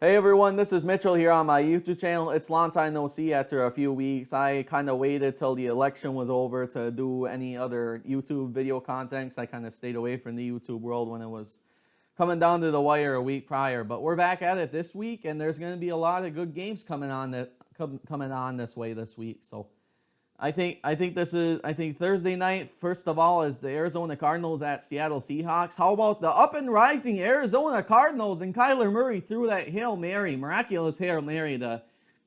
Hey everyone, this is Mitchell here on my YouTube channel. It's long time no see after a few weeks. I kind of waited till the election was over to do any other YouTube video content because I kind of stayed away from the YouTube world when it was coming down to the wire a week prior. But we're back at it this week, and there's going to be a lot of good games coming on this way this week. So I think Thursday night, first of all, is the Arizona Cardinals at Seattle Seahawks. How about the up and rising Arizona Cardinals? And Kyler Murray threw that miraculous Hail Mary to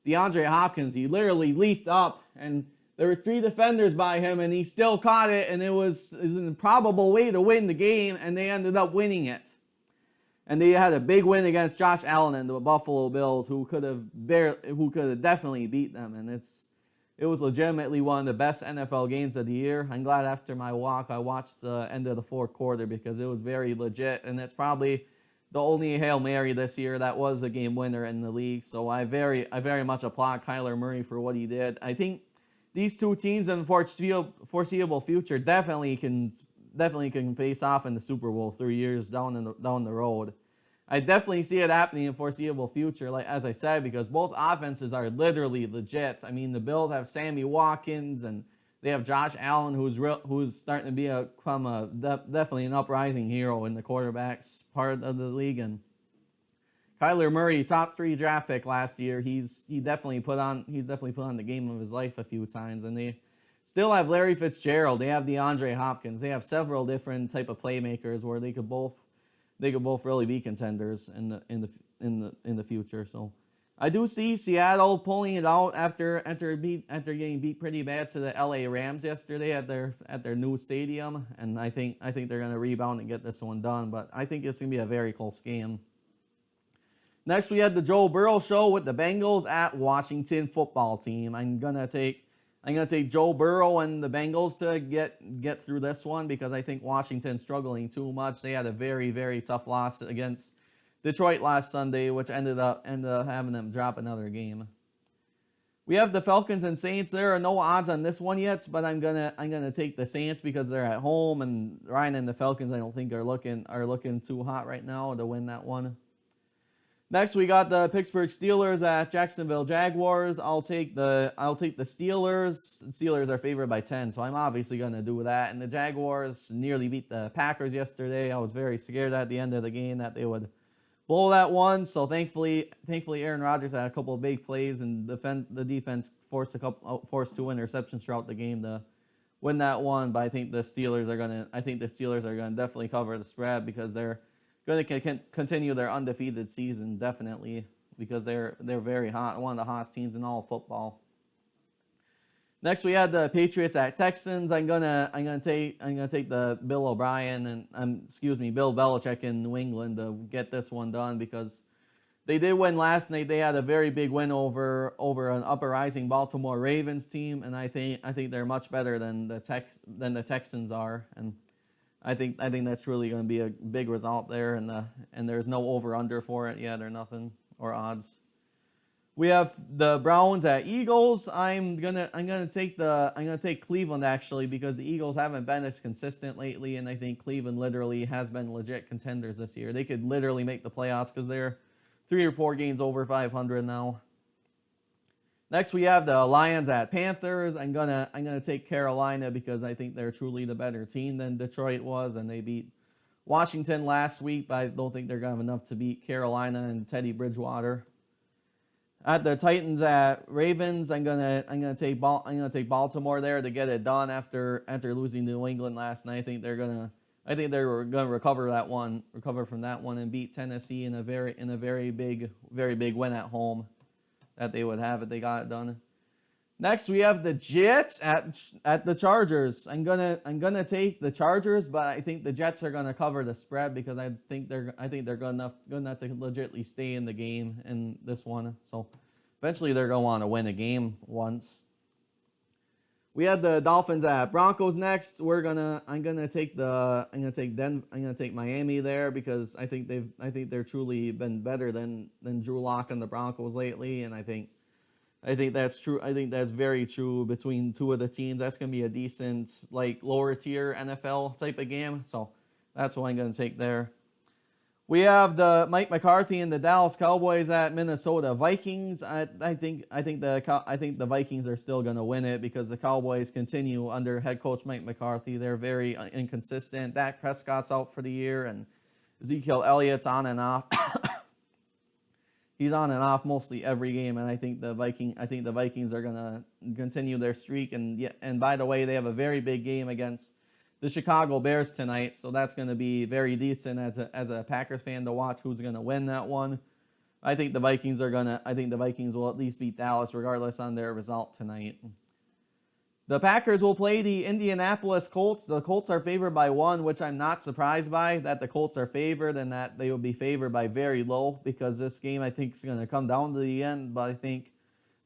DeAndre Hopkins. He literally leaped up, and there were 3 defenders by him, and he still caught it, and it was an improbable way to win the game, and they ended up winning it. And they had a big win against Josh Allen and the Buffalo Bills, who could have definitely beat them, and it was legitimately one of the best NFL games of the year. I'm glad after my walk I watched the end of the fourth quarter because it was very legit, and it's probably the only Hail Mary this year that was a game winner in the league. So I very much applaud Kyler Murray for what he did. I think these two teams in the foreseeable future definitely can face off in the Super Bowl 3 years down the road. I definitely see it happening in foreseeable future, like as I said, because both offenses are literally legit. I mean, the Bills have Sammy Watkins, and they have Josh Allen, who's starting to become definitely an uprising hero in the quarterbacks part of the league. And Kyler Murray, top 3 draft pick last year, he's definitely put on the game of his life a few times. And they still have Larry Fitzgerald. They have DeAndre Hopkins. They have several different type of playmakers where they could both really be contenders in the future. So I do see Seattle pulling it out after getting beat pretty bad to the LA Rams yesterday at their new stadium, and I think they're going to rebound and get this one done. But I think it's going to be a very close game. Next, we had the Joe Burrow show with the Bengals at Washington Football Team. I'm gonna take Joe Burrow and the Bengals to get through this one because I think Washington's struggling too much. They had a very tough loss against Detroit last Sunday, which ended up having them drop another game. We have the Falcons and Saints. There are no odds on this one yet, but I'm gonna take the Saints because they're at home, and Ryan and the Falcons I don't think are looking too hot right now to win that one. Next, we got the Pittsburgh Steelers at Jacksonville Jaguars. I'll take the Steelers. The Steelers are favored by 10, so I'm obviously going to do that. And the Jaguars nearly beat the Packers yesterday. I was very scared at the end of the game that they would blow that one. So thankfully Aaron Rodgers had a couple of big plays, and the defense forced 2 interceptions throughout the game to win that one. But I think the Steelers are going to definitely cover the spread because they're going to continue their undefeated season, definitely, because they're very hot, one of the hottest teams in all of football. Next, we had the Patriots at Texans. I'm gonna take the Bill Belichick in New England to get this one done because they did win last night. They had a very big win over an uprising Baltimore Ravens team, and I think they're much better than the Texans are, and I think that's really going to be a big result there, and there's no over/under for it yet or nothing or odds. We have the Browns at Eagles. I'm gonna take Cleveland actually because the Eagles haven't been as consistent lately, and I think Cleveland literally has been legit contenders this year. They could literally make the playoffs because they're 3 or 4 games over 500 now. Next, we have the Lions at Panthers. I'm gonna take Carolina because I think they're truly the better team than Detroit was, and they beat Washington last week, but I don't think they're gonna have enough to beat Carolina and Teddy Bridgewater. At the Titans at Ravens, I'm gonna take Baltimore there to get it done after losing to New England last night. I think they're gonna recover from that one and beat Tennessee in a very big win at home that they would have if they got it done. Next, we have the Jets at the Chargers. I'm gonna take the Chargers, but I think the Jets are gonna cover the spread because I think they're good enough to legitimately stay in the game in this one. So eventually they're gonna want to win a game once. We have the Dolphins at Broncos next. I'm gonna take Miami there because I think they're truly been better than Drew Lock and the Broncos lately, and I think that's true. I think that's very true between 2 of the teams. That's gonna be a decent lower tier NFL type of game. So that's what I'm gonna take there. We have the Mike McCarthy and the Dallas Cowboys at Minnesota Vikings. I think the Vikings are still going to win it because the Cowboys continue under head coach Mike McCarthy. They're very inconsistent. Dak Prescott's out for the year, and Ezekiel Elliott's on and off. He's on and off mostly every game, and I think the Vikings are going to continue their streak. And by the way, they have a very big game against the Chicago Bears tonight, so that's going to be very decent as a Packers fan to watch who's going to win that one. I think the Vikings will at least beat Dallas regardless on their result tonight. The Packers will play the Indianapolis Colts. The Colts are favored by 1, which I'm not surprised by, that the Colts are favored and that they will be favored by very low, because this game I think is going to come down to the end, but I think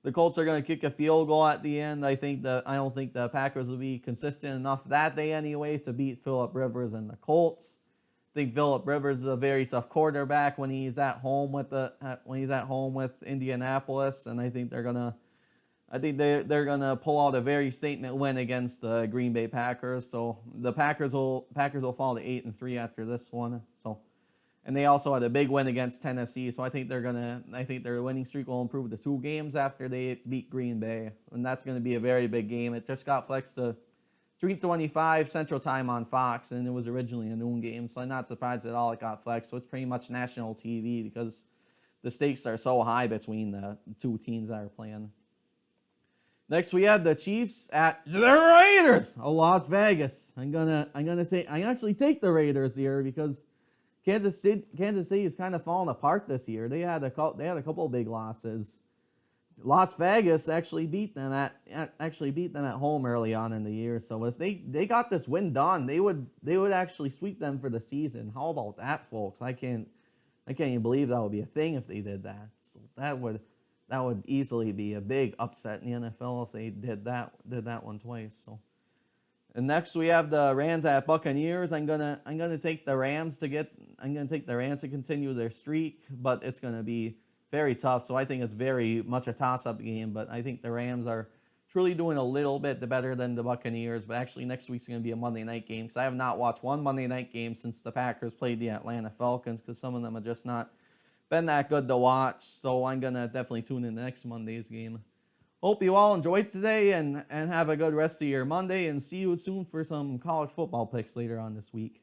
the Colts are going to kick a field goal at the end. I don't think the Packers will be consistent enough that day anyway to beat Phillip Rivers and the Colts. I think Phillip Rivers is a very tough quarterback when he's at home with Indianapolis, and I think they're gonna pull out a very statement win against the Green Bay Packers. So the Packers will fall to 8-3 after this one. So. And they also had a big win against Tennessee, so I think their winning streak will improve to 2 games after they beat Green Bay, and that's going to be a very big game. It just got flexed to 3:25 Central Time on Fox, and it was originally a noon game, so I'm not surprised at all it got flexed. So it's pretty much national TV because the stakes are so high between the 2 teams that are playing. Next, we have the Chiefs at the Raiders of Las Vegas. I'm gonna say I actually take the Raiders here because Kansas City is kind of falling apart this year. They had a couple of big losses. Las Vegas actually beat them at home early on in the year. So if they got this win done, they would actually sweep them for the season. How about that, folks? I can't even believe that would be a thing if they did that. So that would easily be a big upset in the NFL if they did that one twice. So. And next we have the Rams at Buccaneers. I'm gonna take the Rams to continue their streak, but it's gonna be very tough. So I think it's very much a toss-up game. But I think the Rams are truly doing a little bit better than the Buccaneers. But actually next week's gonna be a Monday night game because I have not watched one Monday night game since the Packers played the Atlanta Falcons because some of them have just not been that good to watch. So I'm gonna definitely tune in the next Monday's game. Hope you all enjoyed today and have a good rest of your Monday, and see you soon for some college football picks later on this week.